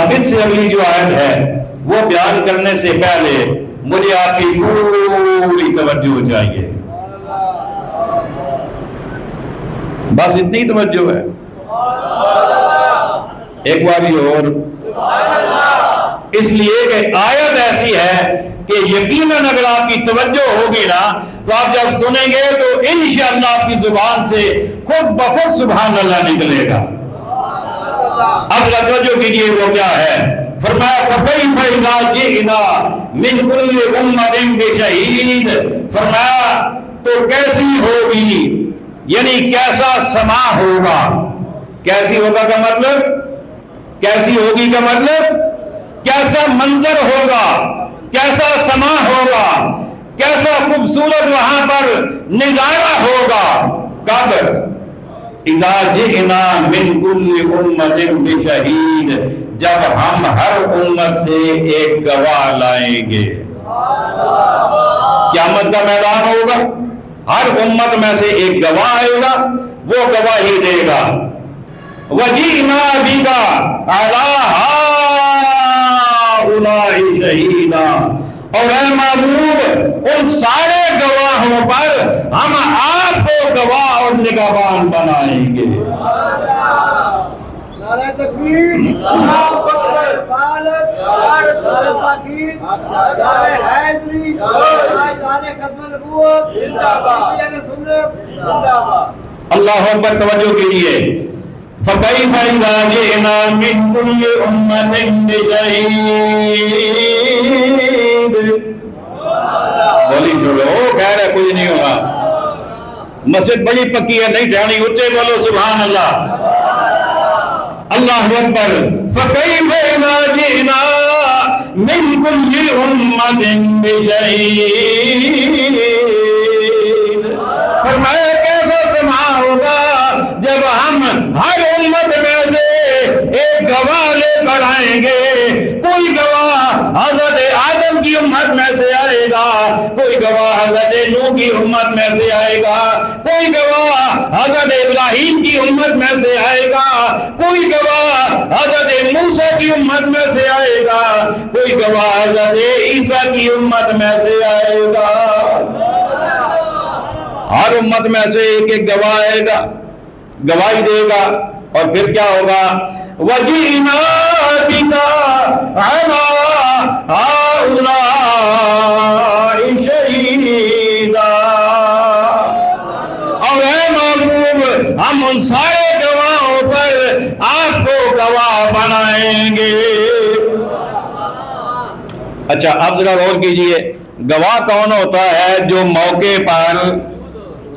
اب اس سے اگلی جو آیت ہے وہ بیان کرنے سے پہلے مجھے آپ کی پوری توجہ چاہیے، بس اتنی توجہ ہے، ایک باری اور، اس لیے کہ آیت ایسی ہے کہ یقیناً اگر آپ کی توجہ ہوگی نا تو آپ جب سنیں گے تو انشاءاللہ آپ کی زبان سے خود بخود سبحان اللہ نکلے گا۔ اب توجہ کیجیے وہ کیا ہے، فرمایا فَكَيْفَ إِذَا جِئْنَا مِنْ كُلِّ أُمَّةٍ بِشَهِيدٍ، فرمایا تو کیسی ہوگی، یعنی کیسا سما ہوگا، کیسی ہوگا کا مطلب، کیسی ہوگی کا مطلب کیسا منظر ہوگا، کیسا سما ہوگا، کیسا خوبصورت وہاں پر نظارہ ہوگا، کب اذا جئنا من كل امة بشہید، جب ہم ہر امت سے ایک گواہ لائیں گے۔ قیامت کا میدان ہوگا، ہر امت میں سے ایک گواہ آئے گا، وہ گواہی دے گا، وَجِئْنَا بِكَ عَلَىٰ هَٰؤُلَاءِ شَهِيدًا، اور اے محبوب ان سارے گواہوں پر ہم آپ کو گواہ اور نگہبان بنائیں گے۔ نعرہ تکبیر، نعرہ رسالت، نعرہ تاکید، نعرہ حیدری، نعرہ ختم نبوت، اہل سنت۔ اللہ اکبر، توجہ کیجیے، فَكَيْفَ إِذَا جِئْنَا مِنْ كُلِّ أُمَّةٍ بِشَهِيدٍ، بولی چھوڑو، خیر ہے کوئی نہیں ہوگا، مسجد بڑی پکی ہے، نہیں ٹھہرنی، اونچے بولو سبحان اللہ، اللہ اکبر۔ فَكَيْفَ إِذَا جِئْنَا مِنْ كُلِّ أُمَّةٍ بِشَهِيدٍ، فرمایا کیسا سما ہوگا جب ہم ہر امت میں سے ایک گواہ لے کر آئیں گے، کوئی گواہ حضرت آدم کی امت میں سے آئے گا، کوئی گواہ حضرت نوح کی امت میں سے آئے گا، کوئی گواہ حضرت ابراہیم کی امت میں سے آئے گا، کوئی گواہ حضرت موسیٰ کی امت میں سے آئے گا، کوئی گواہ حضرت عیسیٰ کی امت میں سے آئے گا۔ ہر امت میں سے ایک ایک گواہ آئے گا، گواہی دے گا، اور پھر کیا ہوگا، وَجِئْنَا بِكَ عَلَىٰ هَٰؤُلَاءِ شَهِيدًا، اور اے محبوب ہم ان سارے گواہوں پر آپ کو گواہ بنائیں گے۔ اچھا اب ذرا غور کیجئے، گواہ کون ہوتا ہے؟ جو موقع پر،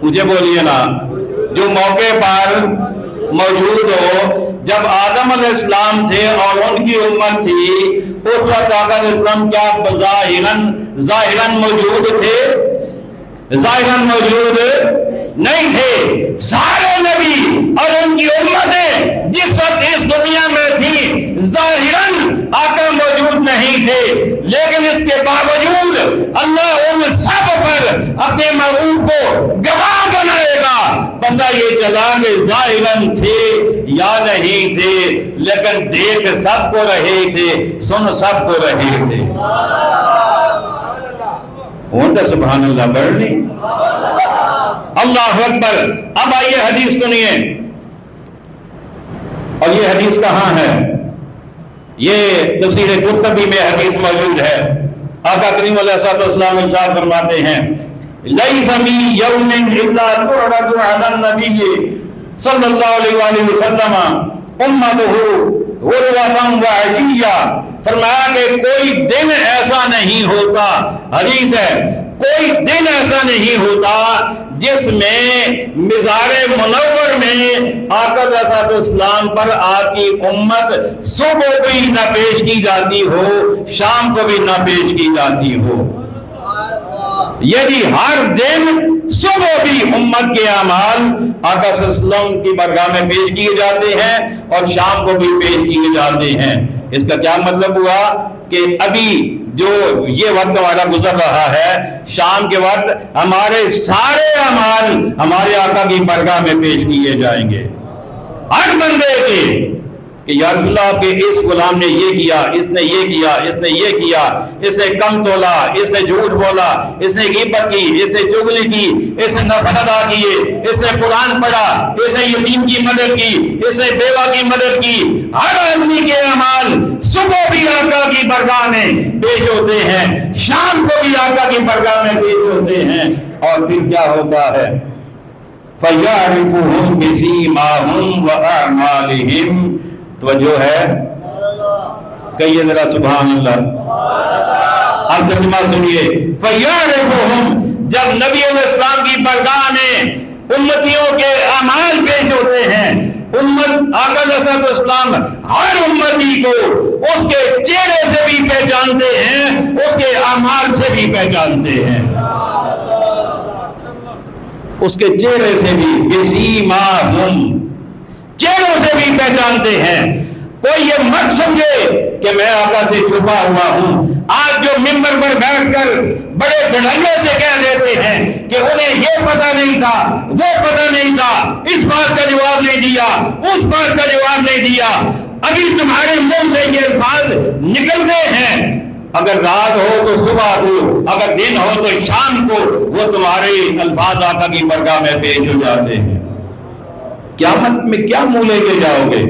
مجھے بولیے نا، جو موقع پر موجود ہو۔ جب آدم علیہ السلام تھے اور ان کی امت تھی، اس وقت آقا علیہ السلام کیا ظاہراً موجود تھے؟ ظاہراً موجود نہیں تھے۔ سارے نبی اور ان کی امتیں جس وقت اس دنیا میں تھی ظاہراً آقا موجود نہیں تھے، لیکن اس کے باوجود اللہ ان سب پر اپنے محبوب کو گواہ بنائے گا۔ پتہ یہ چلا کہ ظاہراً تھے یا نہیں تھے، لیکن دیکھ سب کو رہے تھے، سن سب کو رہے تھے۔ ہوں تو سبحان اللہ بڑھ لی، اللہ اکبر۔ اب آئیے حدیث سنیے، اور یہ حدیث کہاں ہے؟ یہ تفسیر قرطبی میں حدیث موجود ہے۔ آقا کریم علیہ السلام ارشاد فرماتے ہیں، لَيْسَ مِن يَوْمٍ إِلَّا تُعْرَضُ عَلَى النَّبِيِّ صلی اللہ علیہ وآلہ وسلم أُمَّتُهُ غُدْوَةً وَعَشِيًّا، فرمایا کہ کوئی دن ایسا نہیں ہوتا، حدیث ہے، کوئی دن ایسا نہیں ہوتا جس میں مزار منور میں آقا علیہ السلام پر آپ کی امت صبح کو بھی نہ پیش کی جاتی ہو، شام کو بھی نہ پیش کی جاتی ہو۔ یعنی ہر دن صبح بھی امت کے اعمال آقا صلی اللہ علیہ وسلم کی بارگاہ میں پیش کیے جاتے ہیں اور شام کو بھی پیش کیے جاتے ہیں۔ اس کا کیا مطلب ہوا کہ ابھی جو یہ وقت ہمارا گزر رہا ہے، شام کے وقت ہمارے سارے اعمال ہمارے آقا کی بارگاہ میں پیش کیے جائیں گے، ہر بندے کے، کہ یا رسول اللہ آپ کے اس غلام نے یہ کیا، اس نے یہ کیا، اس نے یہ کیا، اس نے کم تولا، اس نے جھوٹ بولا، اس نے غیبت کی، اس نے چغلی کی، اس نے نفل ادا کیے، اس نے قرآن پڑھا، اس نے یتیم کی مدد کی، اس نے بیوہ کی مدد کی۔ ہر آدمی کے اعمال صبح بھی آقا کی بارگاہ میں پیش ہوتے ہیں، شام کو بھی آقا کی بارگاہ میں پیش ہوتے ہیں، اور پھر کیا ہوتا ہے؟ فَيَعْرِفُهُمْ بِسِيمَاهُمْ وَأَعْمَالِهِمْ۔ توجہ ہے؟ کہیے ذرا سبحان اللہ۔ اب ترجمہ سنیے، فَيَعْرِفُهُمْ، جب نبی علیہ السلام کی بارگاہ میں امتیوں کے اعمال پیش ہوتے ہیں، امت آقا علیہ السلام ہر امتی کو اس کے چہرے سے بھی پہچانتے ہیں، اس کے اعمال سے بھی پہچانتے ہیں، اس کے چہرے سے بھی، بِسِيمَاهُمْ، چہروں سے بھی پہچانتے ہیں۔ کوئی یہ مت سمجھے کہ میں آقا سے چھپا ہوا ہوں۔ آج جو ممبر پر بیٹھ کر بڑے دھڑلے سے کہہ دیتے ہیں کہ انہیں یہ پتہ نہیں تھا، وہ پتہ نہیں تھا، اس بات کا جواب نہیں دیا، اس بات کا جواب نہیں دیا، ابھی تمہارے منہ سے یہ الفاظ نکلتے ہیں، اگر رات ہو تو صبح کو، اگر دن ہو تو شام کو، وہ تمہارے الفاظ آقا کی بارگاہ میں پیش ہو جاتے ہیں۔ قیامت میں کیا منہ لے کے جاؤ گے؟